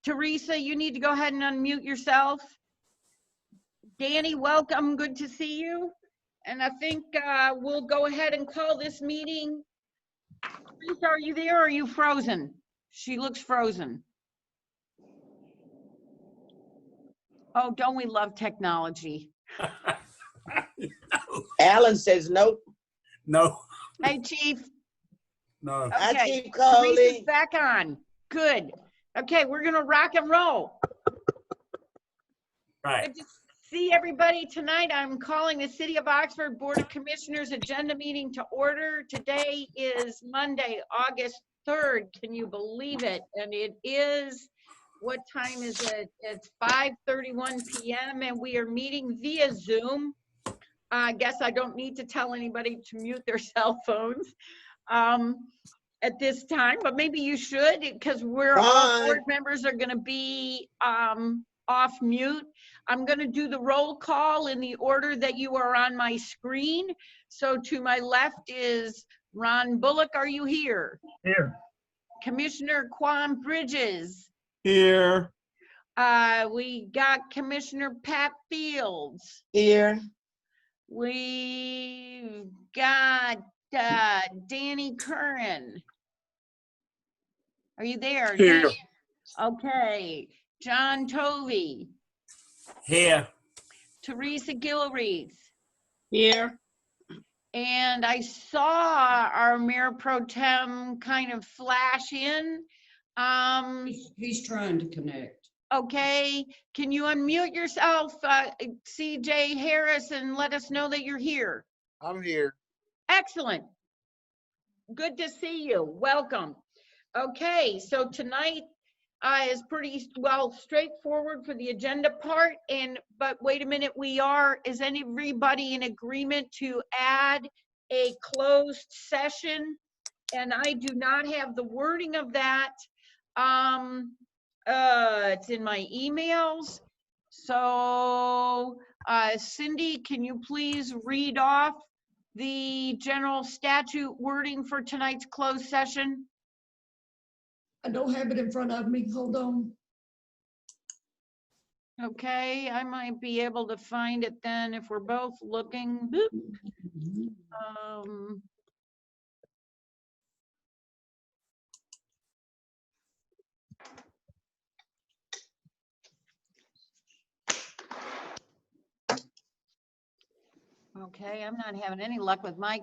Teresa, you need to go ahead and unmute yourself. Danny, welcome. Good to see you. And I think we'll go ahead and call this meeting. Teresa, are you there or are you frozen? She looks frozen. Oh, don't we love technology? Alan says nope. No, Hey, Chief. no. Hi, Okay, Chief Teresa's Coley. back on. Good. Okay, we're gonna rock and roll. Right. Good to see everybody tonight. I'm calling the City of Oxford Board of Commissioners agenda meeting to order. Today is Monday, August 3rd. Can you believe it? And it is, what time is it? It's 5:31 p.m. and we are meeting via Zoom. I guess I don't need to tell anybody to mute their cell phones at this time, but maybe you should, because we're all board members are going to be off mute. I'm going to do the roll call in the order that you are on my screen. So to my left is Ron Bullock. Are you here? Here. Commissioner Quan Bridges. Here. We got Commissioner Pat Fields. Here. We've got Danny Curran. Are you there? Here. Okay. John Tovey. Here. Teresa Gilreath. Here. And I saw our Mayor Pro Tem kind of flash in. He's trying to connect. Okay, can you unmute yourself, CJ Harris, and let us know that you're here? I'm here. Excellent. Good to see you. Welcome. Okay, so tonight is pretty well straightforward for the agenda part. But wait a minute, is everybody in agreement to add a closed session? And I do not have the wording of that. It's in my emails. So Cindy, can you please read off the general statute wording for tonight's closed session? I don't have it in front of me. Hold on. Okay, I might be able to find it then if we're both looking. Boop. Okay, I'm not having any luck with my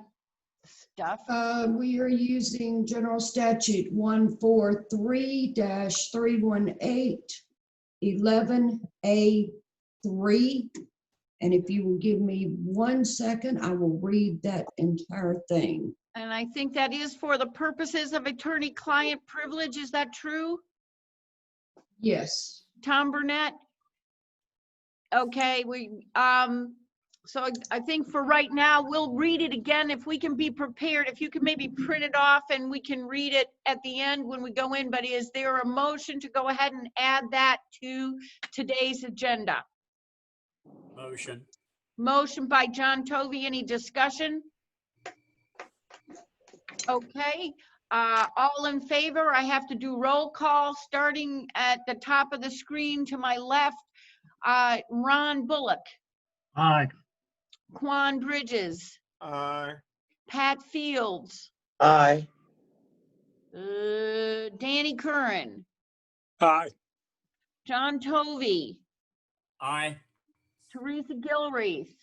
stuff. We are using General Statute 143-318, 11A3. And if you will give me 1 second, I will read that entire thing. And I think that is for the purposes of attorney-client privilege. Is that true? Yes. Tom Burnett? Okay, so I think for right now, we'll read it again if we can be prepared. If you can maybe print it off and we can read it at the end when we go in. But is there a motion to go ahead and add that to today's agenda? Motion. Motion by John Tovey. Any discussion? Okay. All in favor? I have to do roll call starting at the top of the screen to my left. Ron Bullock. Aye. Quan Bridges. Aye. Pat Fields. Aye. Danny Curran. Aye. John Tovey. Aye. Teresa Gilreath.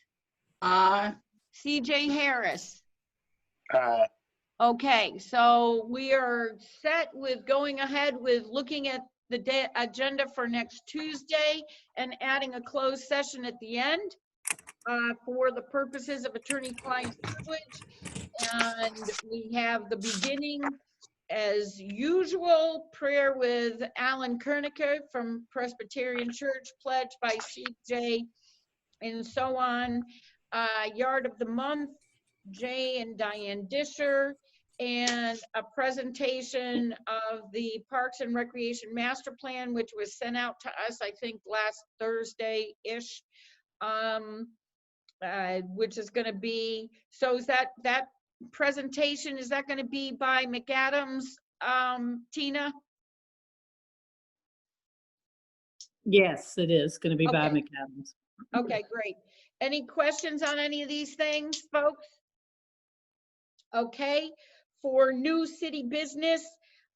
Aye. CJ Harris. Aye. Okay, so we are set with going ahead with looking at the agenda for next Tuesday and adding a closed session at the end for the purposes of attorney-client privilege. And we have the beginning, as usual, prayer with Alan Kernicke from Presbyterian Church, pledged by CJ, and so on. Yard of the Month, Jay and Diane Disher, and a presentation of the Parks and Recreation Master Plan, which was sent out to us, I think, last Thursday-ish, which is going to be, so is that presentation, is that going to be by McAdams, Tina? Yes, it is going to be by Okay. McAdams. Okay, great. Any questions on any of these things, folks? Okay, for new city business,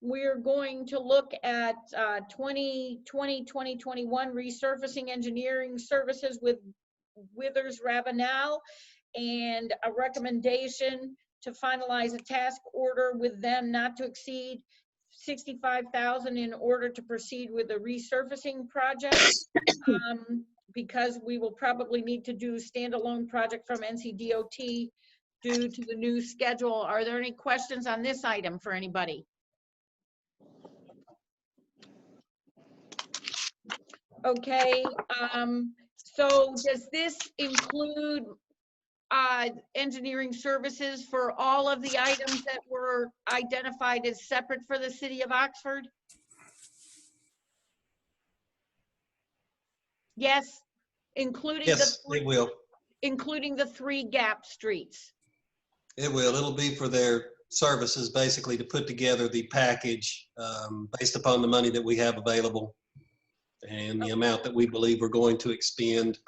we're going to look at 2020, 2021 resurfacing engineering services with Withers Ravenel, and a recommendation to finalize a task order with them not to exceed 65,000 in order to proceed with the resurfacing project. Because we will probably need to do standalone project from NCDOT due to the new schedule. Are there any questions on this item for anybody? Okay, so does this include engineering services for all of the items that were identified as separate for the city of Oxford? Yes, including the Yes, it will. including the 3 gap streets. It will. It'll be for their services, basically, to put together the package based upon the money that we have available and the amount that we believe we're going to expend.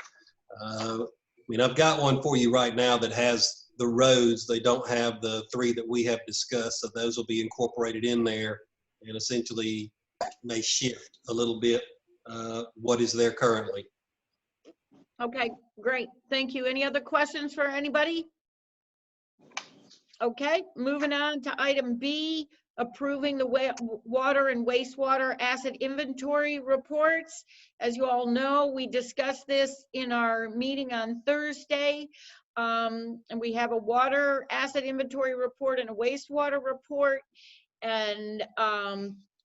I mean, I've got one for you right now that has the roads. They don't have the 3 that we have discussed, so those will be incorporated in there and essentially may shift a little bit what is there currently. Okay, great. Thank you. Any other questions for anybody? Okay, moving on to item B, approving the water and wastewater asset inventory reports. As you all know, we discussed this in our meeting on Thursday. And we have a water asset inventory report and a wastewater report. And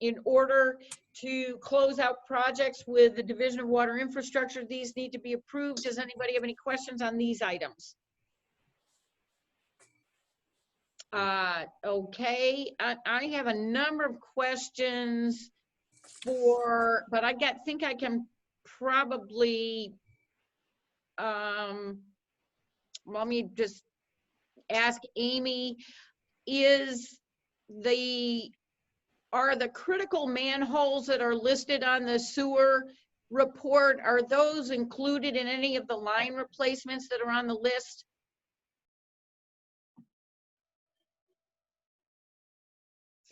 in order to close out projects with the Division of Water Infrastructure, these need to be approved. Does anybody have any questions on these items? Okay, I have a number of questions but I think I can probably, let me just ask Amy, are the critical manholes that are listed on the sewer report, are those included in any of the line replacements that are on the list?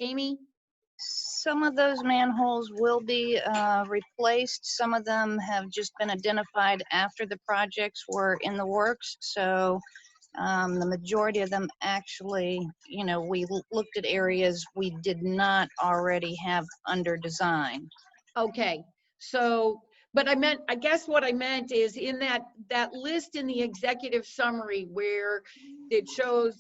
Amy? Some of those manholes will be replaced. Some of them have just been identified after the projects were in the works. So the majority of them actually, you know, we looked at areas we did not already have under design. Okay, so, but I guess what I meant is in that list in the executive summary where it shows,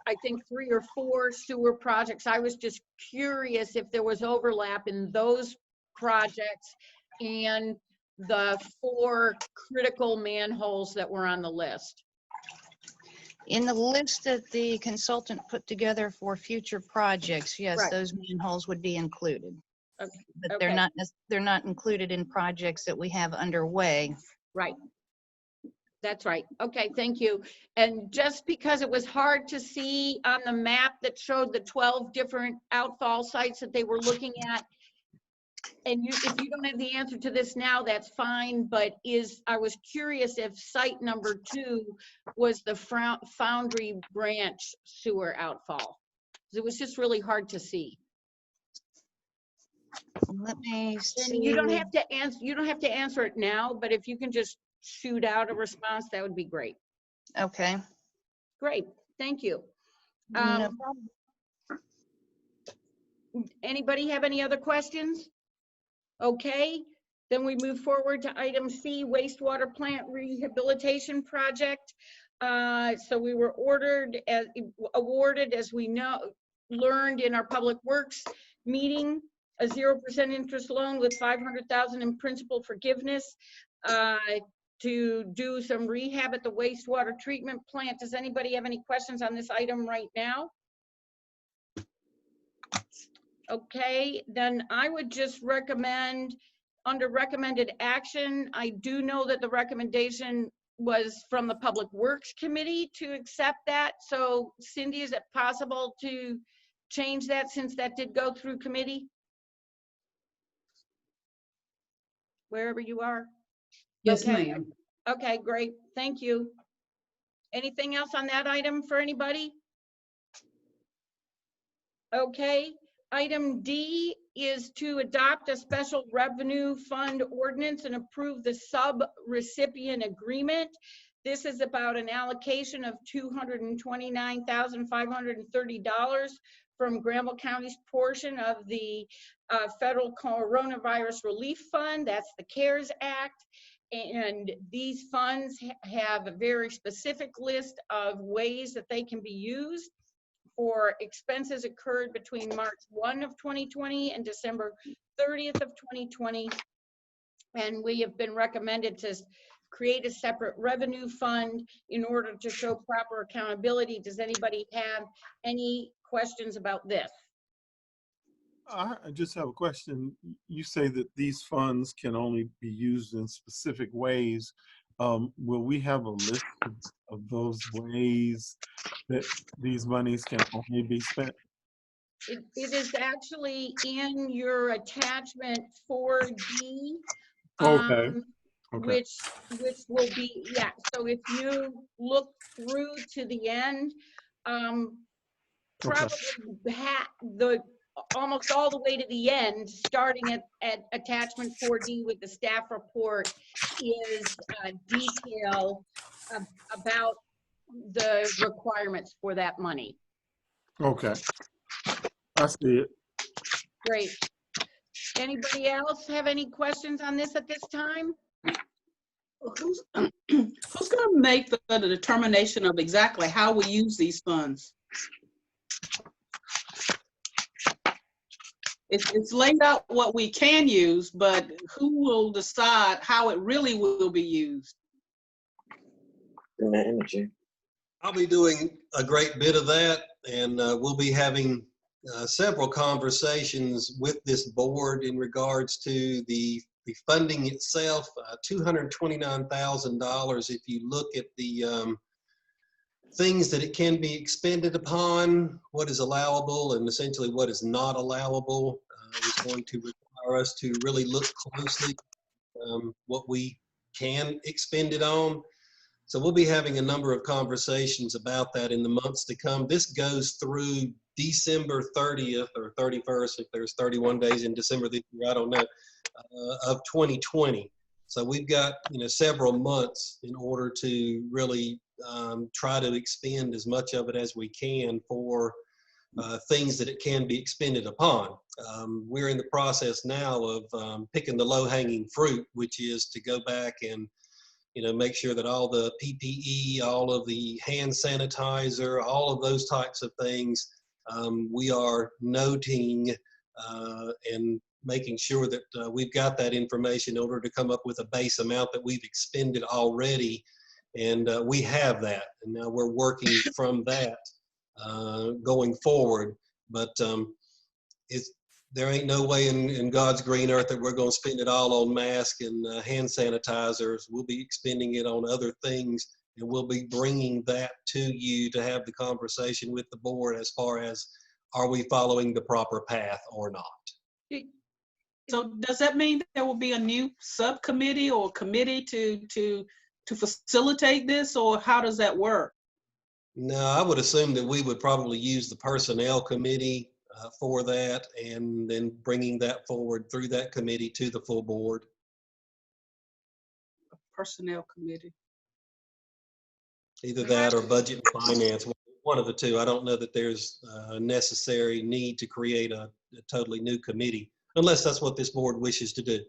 I think 3 or 4 sewer projects, I was just curious if there was overlap in those projects and the 4 critical manholes that were on the list. In the list that the consultant put together for future projects, yes, Right. those manholes would be included. Okay, But okay. they're not included in projects that we have underway. Right. That's right. Okay, thank you. And just because it was hard to see on the map that showed the 12 different outfall sites that they were looking at, and if you don't have the answer to this now, that's fine, but I was curious if site number 2 was the Foundry Branch sewer outfall. It was just really hard to see. Let me see. And you don't have to answer it now, but if you can just shoot out a response, that would be great. Okay. Great, thank you. No problem. Anybody have any other questions? Okay, then we move forward to item C, wastewater plant rehabilitation project. So we were awarded, as we learned in our public works meeting, a 0% interest loan with 500,000 in principal forgiveness to do some rehab at the wastewater treatment plant. Does anybody have any questions on this item right now? Okay, then I would just recommend, under recommended action, I do know that the recommendation was from the Public Works Committee to accept that. So Cindy, is it possible to change that since that did go through committee? wherever you are? Yes, Okay. ma'am. Okay, great. Thank you. Anything else on that item for anybody? Okay, item D is to adopt a special revenue fund ordinance and approve the sub-recipient agreement. This is about an allocation of $229,530 from Granville County's portion of the federal coronavirus relief fund. That's the CARES Act. And these funds have a very specific list of ways that they can be used for expenses occurred between March 1 of 2020 and December 30th of 2020. And we have been recommended to create a separate revenue fund in order to show proper accountability. Does anybody have any questions about this? I just have a question. You say that these funds can only be used in specific ways. Will we have a list of those ways that these monies can only be spent? It is actually in your attachment 4D. Okay. Okay. Which will be, yeah, so if you look through to the end, probably almost all the way to the end, starting at attachment 4D with the staff report, is detail about the requirements for that money. Okay. I see it. Great. Anybody else have any questions on this at this time? Who's going to make the determination of exactly how we use these funds? It's laid out what we can use, but who will decide how it really will be used? I'll be doing a great bit of that, and we'll be having several conversations with this board in regards to the funding itself. $229,000, if you look at the things that it can be expended upon, what is allowable and essentially what is not allowable, is going to require us to really look closely what we can expend it on. So we'll be having a number of conversations about that in the months to come. This goes through December 30th or 31st, if there's 31 days in December this year, I don't know, of 2020. So we've got, several months in order to really try to expend as much of it as we can for things that it can be expended upon. We're in the process now of picking the low-hanging fruit, which is to go back and make sure that all the PPE, all of the hand sanitizer, all of those types of things, we are noting and making sure that we've got that information in order to come up with a base amount that we've expended already. And we have that. And now we're working from that going forward. But there ain't no way in God's green earth that we're going to spend it all on masks and hand sanitizers. We'll be expending it on other things, and we'll be bringing that to you to have the conversation with the board as far as, are we following the proper path or not? So does that mean there will be a new subcommittee or committee to facilitate this, or how does that work? No, I would assume that we would probably use the personnel committee for that, and then bringing that forward through that committee to the full board. Personnel committee. Either that or budget and finance, one of the two. I don't know that there's a necessary need to create a totally new committee, unless that's what this board wishes to do.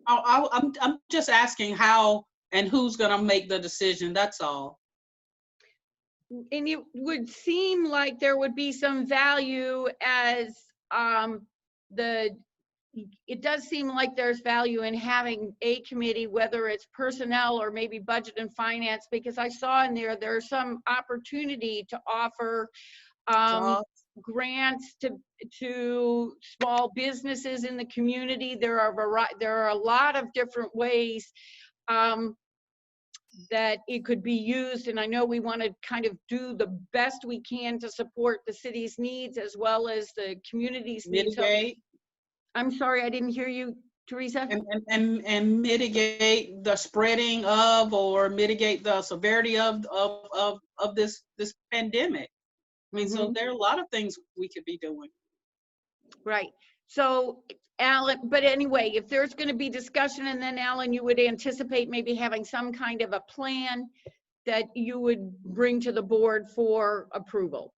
I'm just asking how and who's going to make the decision, that's all. And it would seem like there would be some value as it does seem like there's value in having a committee, whether it's personnel or maybe budget and finance, because I saw in there's some opportunity to offer grants to small businesses in the community. There are a lot of different ways that it could be used, and I know we want to kind of do the best we can to support the city's needs as well as the community's needs. Mitigate. I'm sorry, I didn't hear you. Teresa? And mitigate the spreading of, or mitigate the severity of this pandemic. I mean, so there are a lot of things we could be doing. Right. So Alan, but anyway, if there's going to be discussion, and then Alan, you would anticipate maybe having some kind of a plan that you would bring to the board for approval.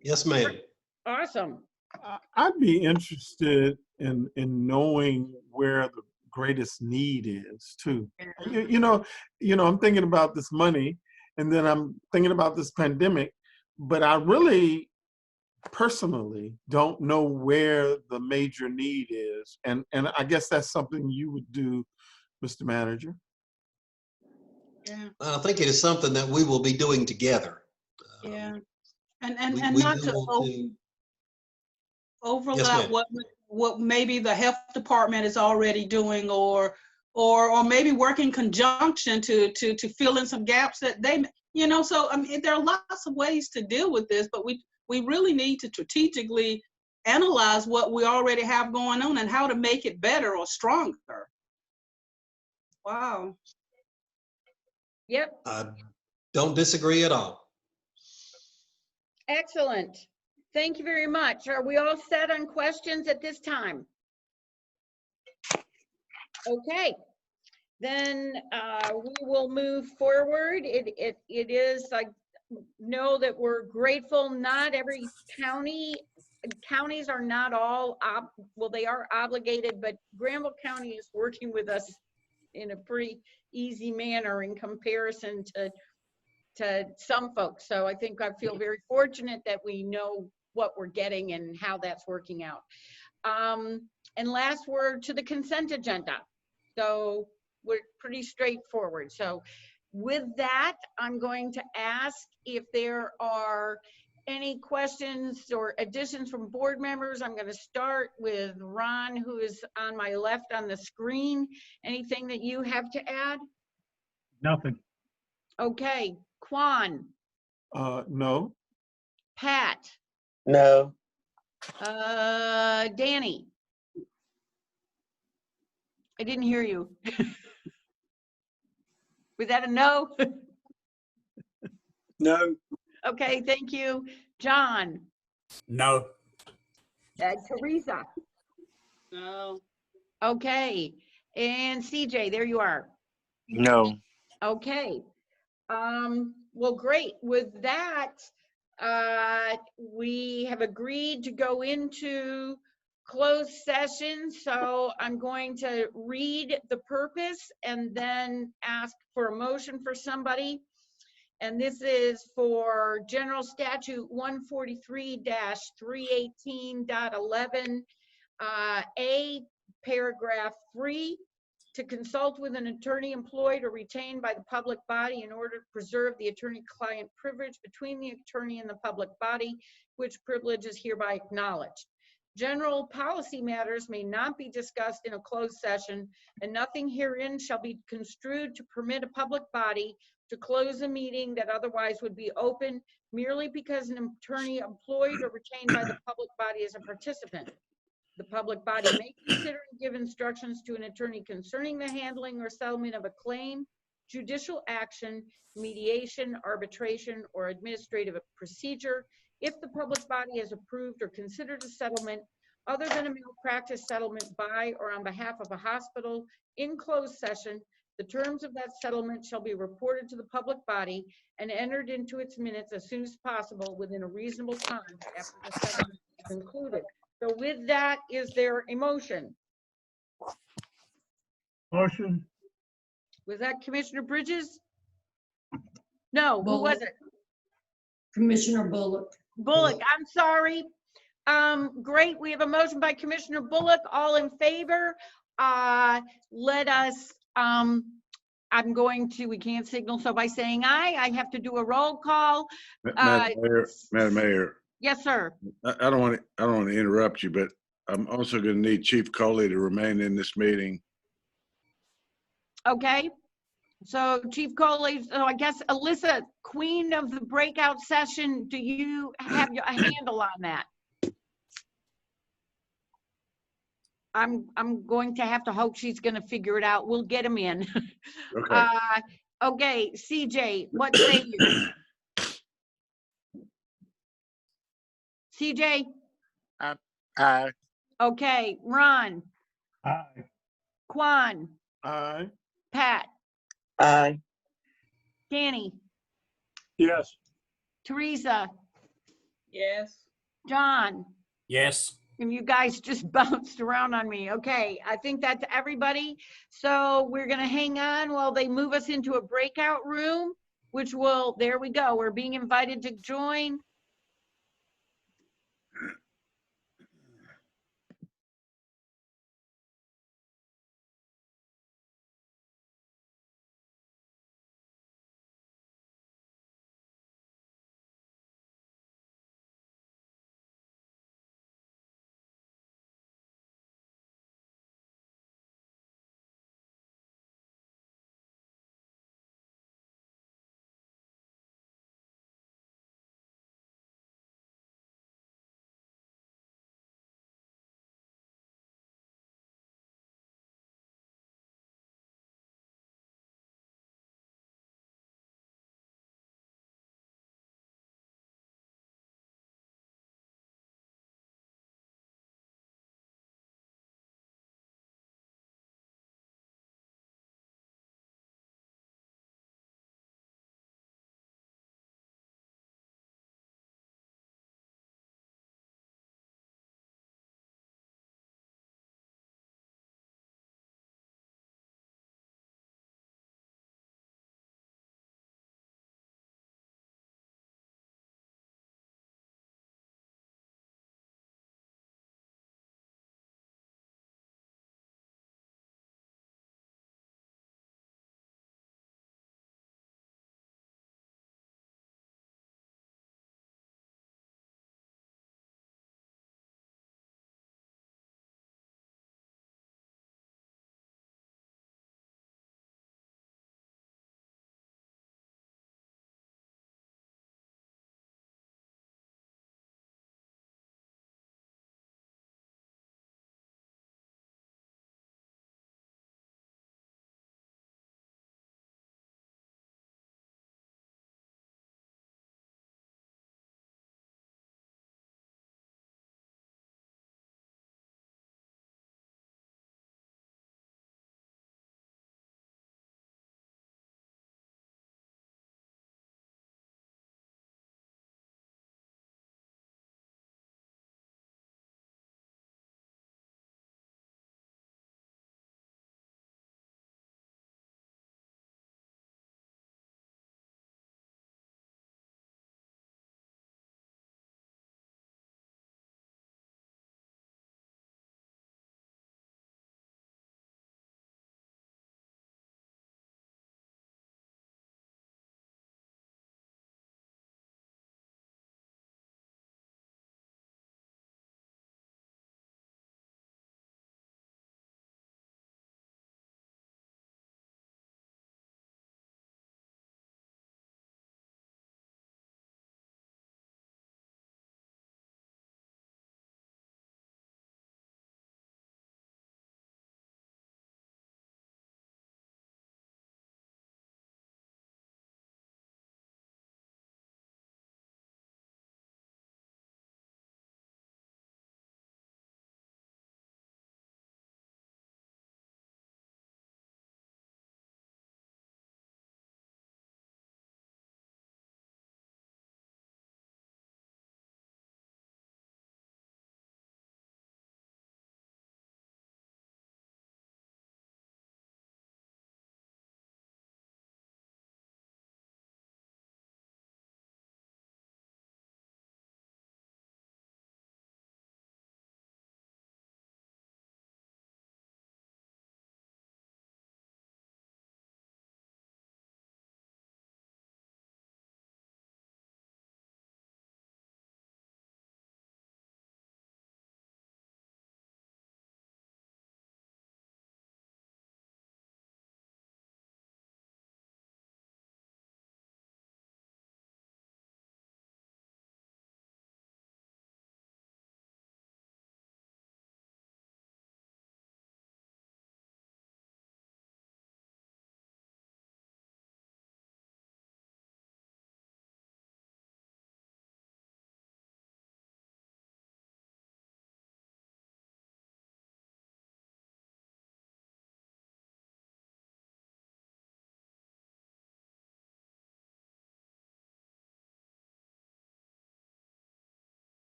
Yes, ma'am. Awesome. I'd be interested in knowing where the greatest need is too. You know, I'm thinking about this money, and then I'm thinking about this pandemic, but I really personally don't know where the major need is, and I guess that's something you would do, Mr. Manager. Yeah, I think it is something that we will be doing together. yeah. We And do not to want to- overlap ma'am. what maybe the health department is already doing, or maybe work in conjunction to fill in some gaps that they, so I mean, there are lots of ways to deal with this, but we really need to strategically analyze what we already have going on and how to make it better or stronger. Wow. Yep. I don't disagree at all. Excellent. Thank you very much. Are we all set on questions at this time? Okay. Then we will move forward. It is, I know that we're grateful. Not every counties are not all, well, they are obligated, but Granville County is working with us in a pretty easy manner in comparison to some folks. So I think I feel very fortunate that we know what we're getting and how that's working out. And last word to the consent agenda. So we're pretty straightforward. So with that, I'm going to ask if there are any questions or additions from board members. I'm going to start with Ron, who is on my left on the screen. Anything that you have to add? Nothing. Okay. Quan, No. Pat, No. Danny. I didn't hear you. Was that a no? No. Okay, thank you. John, No. Teresa. No. Okay, and CJ, there you are. No. Okay. Well, great. With that, we have agreed to go into closed session. So I'm going to read the purpose and then ask for a motion for somebody. And this is for General Statute 143-318.11, A, paragraph 3, to consult with an attorney employed or retained by the public body in order to preserve the attorney-client privilege between the attorney and the public body, which privilege is hereby acknowledged. General policy matters may not be discussed in a closed session, and nothing herein shall be construed to permit a public body to close a meeting that otherwise would be open merely because an attorney employed or retained by the public body is a participant. The public body may consider and give instructions to an attorney concerning the handling or settlement of a claim, judicial action, mediation, arbitration, or administrative procedure if the public body has approved or considered a settlement other than a malpractice settlement by or on behalf of a hospital in closed session. The terms of that settlement shall be reported to the public body and entered into its minutes as soon as possible within a reasonable time after the settlement is concluded. So with that, is there a motion? Motion. Was that Commissioner Bridges? No, who was it? Commissioner Bullock. Bullock, I'm sorry. Great, we have a motion by Commissioner Bullock. All in favor? Let us, we can't signal, so by saying aye, I have to do a roll call. Madam Mayor, Yes, sir. I don't want to interrupt you, but I'm also going to need Chief Coley to remain in this meeting. Okay. So Chief Coley, so I guess Alyssa, queen of the breakout session, do you have a handle on that? I'm going to have to hope she's gonna figure it out. We'll get him in. Okay. Okay, CJ, what say you? CJ, Aye. okay, Ron, Aye. Quan, Aye. Pat, Aye. Danny, Yes. Teresa, Yes. John, Yes. and you guys just bounced around on me. Okay, I think that's everybody. So we're gonna hang on while they move us into a breakout room, which will, there we go. We're being invited to join.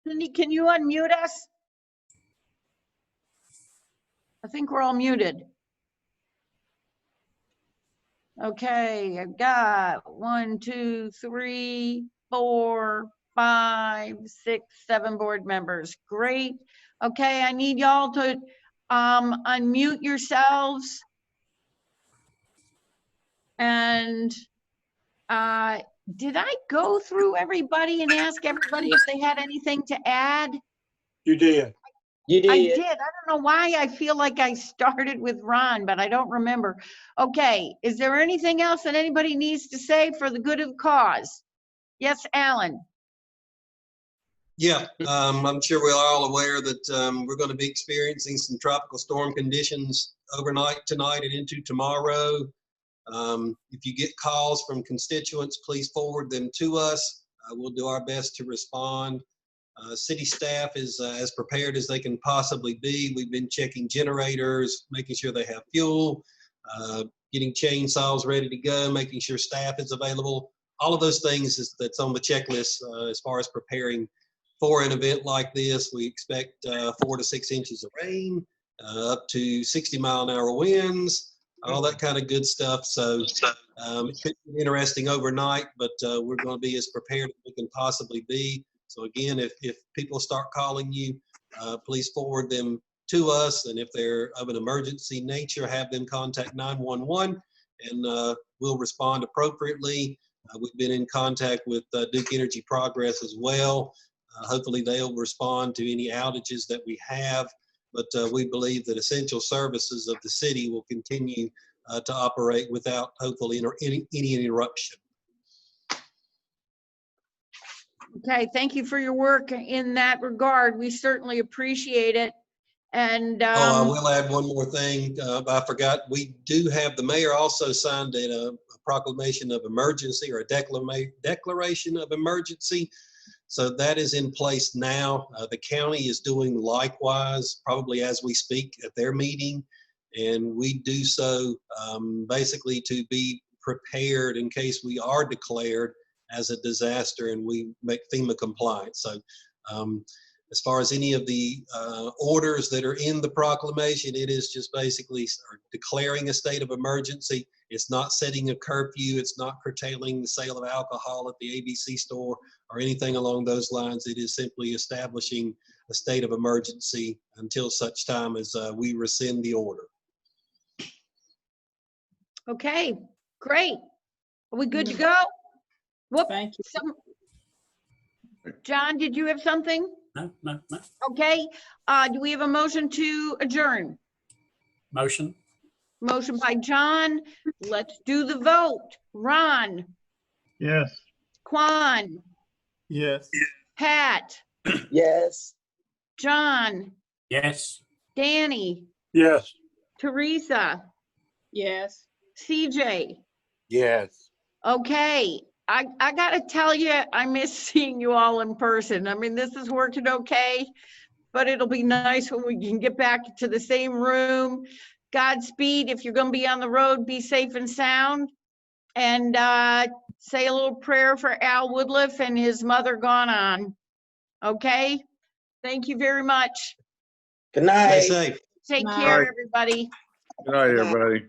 Cindy, can you unmute us? I think we're all muted. Okay, I've got 1, 2, 3, 4, 5, 6, 7 board members. Great. Okay, I need y'all to unmute yourselves. And did I go through everybody and ask everybody if they had anything to add? You did. You I did. did. I don't know why I feel like I started with Ron, but I don't remember. Okay, is there anything else that anybody needs to say for the good of the cause? Yes, Alan? Yeah, I'm sure we're all aware that we're going to be experiencing some tropical storm conditions overnight tonight and into tomorrow. If you get calls from constituents, please forward them to us. We'll do our best to respond. City staff is as prepared as they can possibly be. We've been checking generators, making sure they have fuel, getting chainsaws ready to go, making sure staff is available. All of those things that's on the checklist as far as preparing for an event like this. We expect 4 to 6 inches of rain, up to 60-mile-an-hour winds, all that kind of good stuff. So it could be interesting overnight, but we're going to be as prepared as we can possibly be. So again, if people start calling you, please forward them to us. And if they're of an emergency nature, have them contact 911 and we'll respond appropriately. We've been in contact with Duke Energy Progress as well. Hopefully they'll respond to any outages that we have. But we believe that essential services of the city will continue to operate without hopefully any interruption. Okay, thank you for your work in that regard. We certainly appreciate it. And I will add one more thing. I forgot. We do have, the mayor also signed a proclamation of emergency, or a declaration of emergency. So that is in place now. The county is doing likewise, probably as we speak at their meeting. And we do so basically to be prepared in case we are declared as a disaster and we make FEMA compliant. So as far as any of the orders that are in the proclamation, it is just basically declaring a state of emergency. It's not setting a curfew. It's not curtailing the sale of alcohol at the ABC store or anything along those lines. It is simply establishing a state of emergency until such time as we rescind the order. okay, great. Are we good to go? Whoop. Thank you. John, did you have something? No. Okay, do we have a motion to adjourn? Motion. Motion by John. Let's do the vote. Ron, Yes. Quan, Yes. Pat, Yes. John, Yes. Danny, Yes. Teresa, Yes. CJ. Yes. Okay, I gotta tell you, I miss seeing you all in person. I mean, this is working okay, but it'll be nice when we can get back to the same room. Godspeed. If you're gonna be on the road, be safe and sound. And say a little prayer for Al Woodliff and his mother gone on. Okay? Thank you very much. Good Stay night. safe. Take Night. care, everybody. Good night, everybody.